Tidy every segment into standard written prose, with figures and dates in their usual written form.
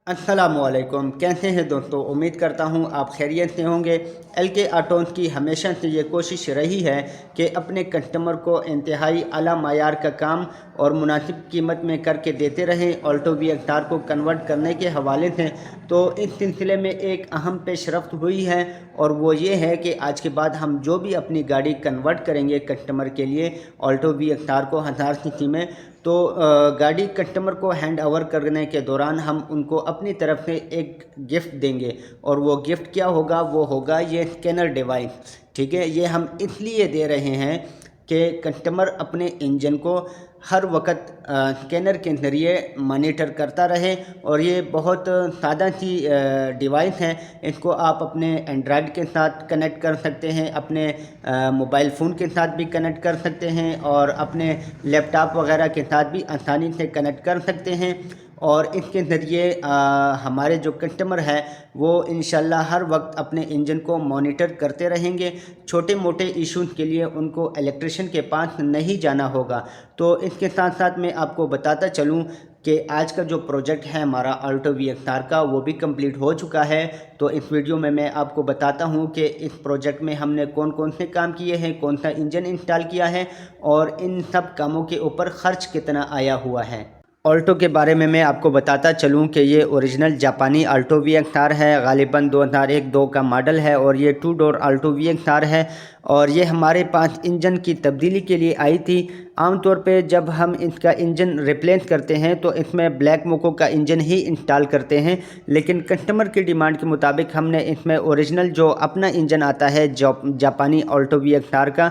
अस्सलामुअलैकुम। कैसे हैं दोस्तों? उम्मीद करता हूं आप खैरियत से होंगे। LK ऑटोज़ की हमेशा से ये कोशिश रही है कि अपने कस्टमर को इंतहाई आला मायार का काम और मुनासिब कीमत में करके देते रहें। ऑल्टो V8 को कन्वर्ट करने के हवाले से तो इस सिलसिले में एक अहम पेशरफ्त हुई है, और वो ये है कि आज के बाद हम जो भी अपनी गाड़ी कन्वर्ट करेंगे कस्टमर के लिए ऑल्टो V8 को 1000 सीसी में, तो गाड़ी कस्टमर को हैंड ओवर करने के दौरान हम उनको अपनी तरफ से एक गिफ्ट देंगे। और वो गिफ्ट क्या होगा? वो होगा ये स्कैनर डिवाइस। ठीक है, ये हम इसलिए दे रहे हैं कि कस्टमर अपने इंजन को हर वक्त स्कैनर के ज़रिए मॉनिटर करता रहे। और ये बहुत सादा सी डिवाइस है। इसको आप अपने एंड्रॉयड के साथ कनेक्ट कर सकते हैं, अपने मोबाइल फ़ोन के साथ भी कनेक्ट कर सकते हैं, और अपने लैपटॉप वगैरह के साथ भी आसानी से कनेक्ट कर सकते हैं। और इसके ज़रिए हमारे जो कस्टमर है वो इंशाल्लाह हर वक्त अपने इंजन को मॉनिटर करते रहेंगे। छोटे मोटे इश्यूज़ के लिए उनको इलेक्ट्रिशियन के पास नहीं जाना होगा। तो इसके साथ साथ मैं आपको बताता चलूँ कि आज का जो प्रोजेक्ट है हमारा ऑल्टो V8 का, वो भी कंप्लीट हो चुका है। तो इस वीडियो में मैं आपको बताता हूँ कि इस प्रोजेक्ट में हमने कौन कौन से काम किए हैं, कौन सा इंजन इंस्टॉल किया है, और इन सब कामों के ऊपर ख़र्च कितना आया हुआ है। ऑल्टो के बारे में मैं आपको बताता चलूं कि ये ओरिजिनल जापानी ऑल्टो V8 है। गालिबन 2001-2 का मॉडल है, और ये 2 डोर ऑल्टो V8 है। और ये हमारे पास इंजन की तब्दीली के लिए आई थी। आमतौर पे जब हम इसका इंजन रिप्लेस करते हैं तो इसमें ब्लैक मोको का इंजन ही इंस्टॉल करते हैं, लेकिन कस्टमर की डिमांड के मुताबिक हमने इसमें ओरिजिनल जो अपना इंजन आता है जापानी ऑल्टो V8 का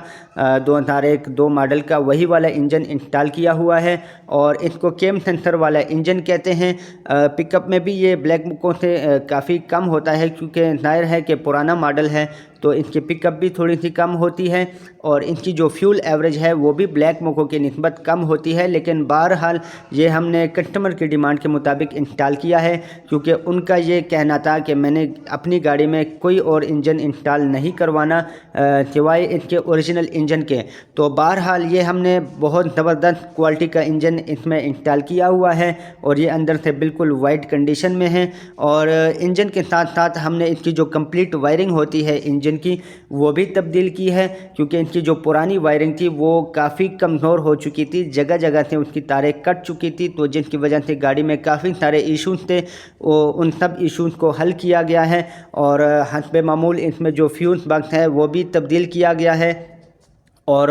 2001-2 मॉडल का, वही वाला इंजन इंस्टॉल किया हुआ है। और इसको केम सेंसर वाला इंजन कहते हैं। पिकअप में भी ये ब्लैक मोको से काफ़ी कम होता है, क्योंकि जाहिर है कि पुराना मॉडल है तो इसकी पिकअप भी थोड़ी सी कम होती है, और इनकी जो फ्यूल एवरेज है वो भी ब्लैक मोको की निस्बत कम होती है। लेकिन बहरहाल ये हमने कस्टमर की डिमांड के मुताबिक इंस्टॉल किया है, क्योंकि उनका ये कहना था कि मैंने अपनी गाड़ी में कोई और इंजन इंस्टॉल नहीं करवाना सिवाय इसके ओरिजिनल इंजन के। तो बहरहाल ये हमने बहुत ज़बरदस्त क्वालिटी का इंजन इसमें इंस्टॉल किया हुआ है, और ये अंदर से बिल्कुल वाइट कंडीशन में है। और इंजन के साथ साथ हमने इसकी जो कंप्लीट वायरिंग होती है इंजन की, वो भी तब्दील की है, क्योंकि इनकी जो पुरानी वायरिंग थी वो काफ़ी कमज़ोर हो चुकी थी, जगह जगह से उसकी तारें कट चुकी थी, तो जिसकी वजह से गाड़ी में काफ़ी सारे इश्यूज़ थे। उन सब इश्यूज़ को हल किया गया है। और हस्बे मामूल इसमें जो फ्यूज़ बॉक्स है वो भी तब्दील किया गया है। और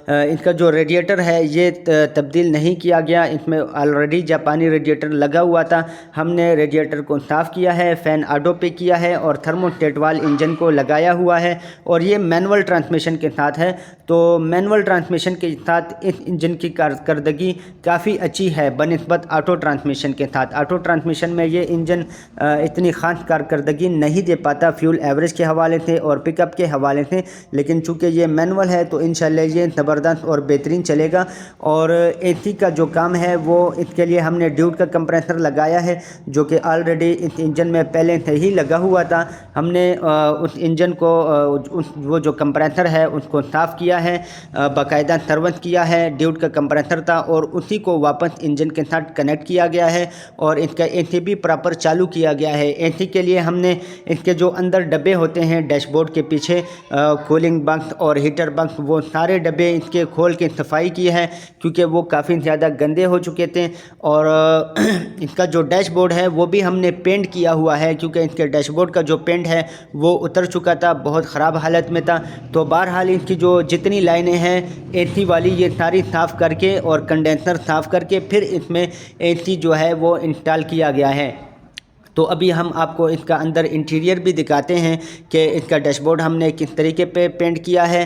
इसका जो रेडिएटर है ये तब्दील नहीं किया गया, इसमें ऑलरेडी जापानी रेडिएटर लगा हुआ था। हमने रेडिएटर को साफ़ किया है, फ़ैन ऑटो पे किया है, और थर्मोस्टेट वाल इंजन को लगाया हुआ है। और ये मैनुअल ट्रांसमिशन के साथ है। तो मैनुअल ट्रांसमिशन के साथ इस इंजन की कारकर्दगी काफ़ी अच्छी है बनिस्बत ऑटो ट्रांसमिशन के साथ। ऑटो ट्रांसमिशन में ये इंजन इतनी ख़ास कारकर्दगी नहीं दे पाता फ्यूल एवरेज के हवाले से और पिकअप के हवाले से, लेकिन चूँकि ये मैनुअल है तो इंशाल्लाह ये ज़बरदस्त और बेहतरीन चलेगा। और AC का जो काम है वो इसके लिए हमने ड्यूट का कंप्रेसर लगाया है, जो कि ऑलरेडी इस इंजन में पहले से ही लगा हुआ था। हमने उस इंजन को वो जो कंप्रेसर है उसको साफ़ किया है, बाकायदा सर्विस किया है। ड्यूट का कंप्रेसर था और उसी को वापस इंजन के साथ कनेक्ट किया गया है, और इसका AC भी प्रॉपर चालू किया गया है। AC के लिए हमने इसके जो अंदर डब्बे होते हैं डैशबोर्ड के पीछे, कूलिंग बॉक्स और हीटर बॉक्स, वो सारे डब्बे इसके खोल के सफाई की है, क्योंकि वो काफ़ी ज़्यादा गंदे हो चुके थे। और इसका जो डैशबोर्ड है वो भी हमने पेंट किया हुआ है, क्योंकि इसके डैशबोर्ड का जो पेंट है वो उतर चुका था, बहुत ख़राब हालत में था। तो बहरहाल इसकी जो जितनी लाइनें हैं AC वाली ये सारी साफ़ करके और कंडेंसर साफ़ करके फिर इसमें AC जो है वो इंस्टॉल किया गया है। तो अभी हम आपको इसका अंदर इंटीरियर भी दिखाते हैं कि इसका डैशबोर्ड हमने किस तरीके पे पेंट किया है,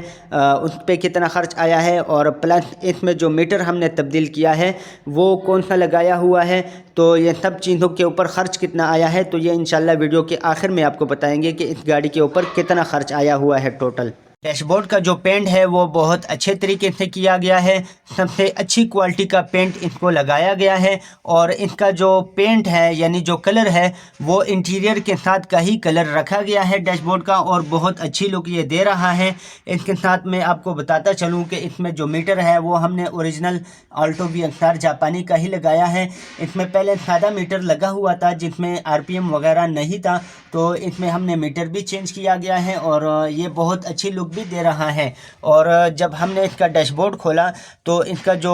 उस पे कितना ख़र्च आया है, और प्लस इसमें जो मीटर हमने तब्दील किया है वो कौन सा लगाया हुआ है। तो ये सब चीज़ों के ऊपर ख़र्च कितना आया है, तो ये इंशाल्लाह वीडियो के आखिर में आपको बताएंगे कि इस गाड़ी के ऊपर कितना ख़र्च आया हुआ है टोटल। डैशबोर्ड का जो पेंट है वो बहुत अच्छे तरीके से किया गया है, सबसे अच्छी क्वालिटी का पेंट इसको लगाया गया है। और इसका जो पेंट है यानी जो कलर है वो इंटीरियर के साथ का ही कलर रखा गया है डैशबोर्ड का, और बहुत अच्छी लुक ये दे रहा है। इसके साथ मैं आपको बताता चलूँ कि इसमें जो मीटर है वो हमने ओरिजिनल ऑल्टो VXR जापानी का ही लगाया है। इसमें पहले सादा मीटर लगा हुआ था जिसमें RPM वगैरह नहीं था, तो इसमें हमने मीटर भी चेंज किया गया है और ये बहुत अच्छी लुक भी दे रहा है। और जब हमने इसका डैशबोर्ड खोला तो इसका जो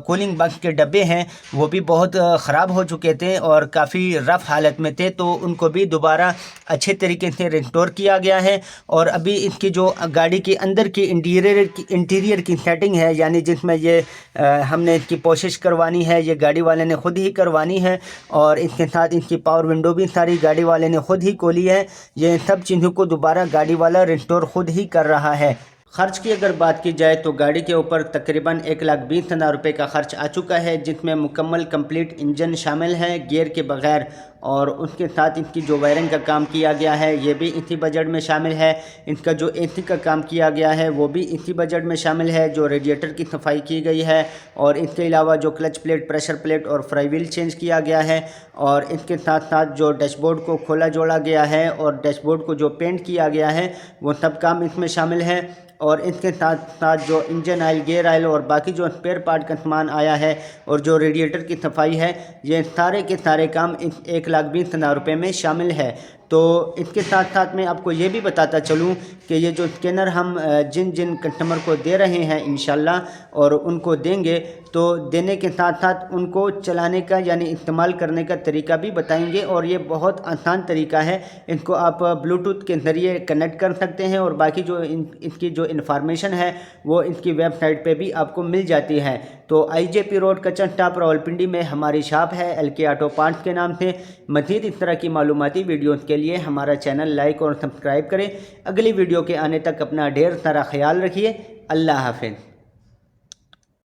कूलिंग बॉक्स के डब्बे हैं वो भी बहुत ख़राब हो चुके थे और काफ़ी रफ़ हालत में थे, तो उनको भी दोबारा अच्छे तरीके से रिस्टोर किया गया है। और अभी इसकी जो गाड़ी के अंदर की इंटीरियर की सेटिंग है, यानी जिसमें ये हमने इसकी कोशिश करवानी है, ये गाड़ी वाले ने ख़ुद ही करवानी है। और इसके साथ इसकी पावर विंडो भी सारी गाड़ी वाले ने ख़ुद ही खोली है। ये सब चीज़ों को दोबारा गाड़ी वाला रिस्टोर ख़ुद ही कर रहा है। खर्च की अगर बात की जाए तो गाड़ी के ऊपर तकरीबन 1,20,000 रुपये का खर्च आ चुका है, जिसमें मुकम्मल कंप्लीट इंजन शामिल है गियर के बगैर, और उसके साथ इसकी जो वायरिंग का काम किया गया है ये भी इसी बजट में शामिल है। इसका जो AC का काम किया गया है वो भी इसी बजट में शामिल है। जो रेडिएटर की सफाई की गई है, और इसके अलावा जो क्लच प्लेट, प्रेशर प्लेट और फ्राई व्हील चेंज किया गया है, और इसके साथ साथ जो डैशबोर्ड को खोला जोड़ा गया है और डैशबोर्ड को जो पेंट किया गया है वो सब काम इसमें शामिल है। और इसके साथ साथ जो इंजन ऑयल, गियर ऑयल और बाकी जो स्पेयर पार्ट का सामान आया है और जो रेडिएटर की सफाई है, ये सारे के सारे काम इस 1,20,000 रुपये में शामिल है। तो इसके साथ साथ मैं आपको ये भी बताता चलूँ कि ये जो स्कैनर हम जिन जिन कस्टमर को दे रहे हैं इंशाल्लाह, और उनको देंगे, तो देने के साथ साथ उनको चलाने का यानी इस्तेमाल करने का तरीका भी बताएंगे। और ये बहुत आसान तरीका है, इनको आप ब्लूटूथ के ज़रिए कनेक्ट कर सकते हैं, और बाकी जो इसकी जो इन्फॉर्मेशन है वो इसकी वेबसाइट पे भी आपको मिल जाती है। तो IJP रोड कच्चा स्टॉप रावलपिंडी में हमारी शॉप है LK ऑटो पार्ट्स के नाम से। मज़ीद इस तरह की मालूमाती वीडियोज़ के लिए हमारा चैनल लाइक और सब्सक्राइब करें। अगली वीडियो के आने तक अपना ढेर सारा ख्याल रखिए। अल्लाह हाफ़िज़।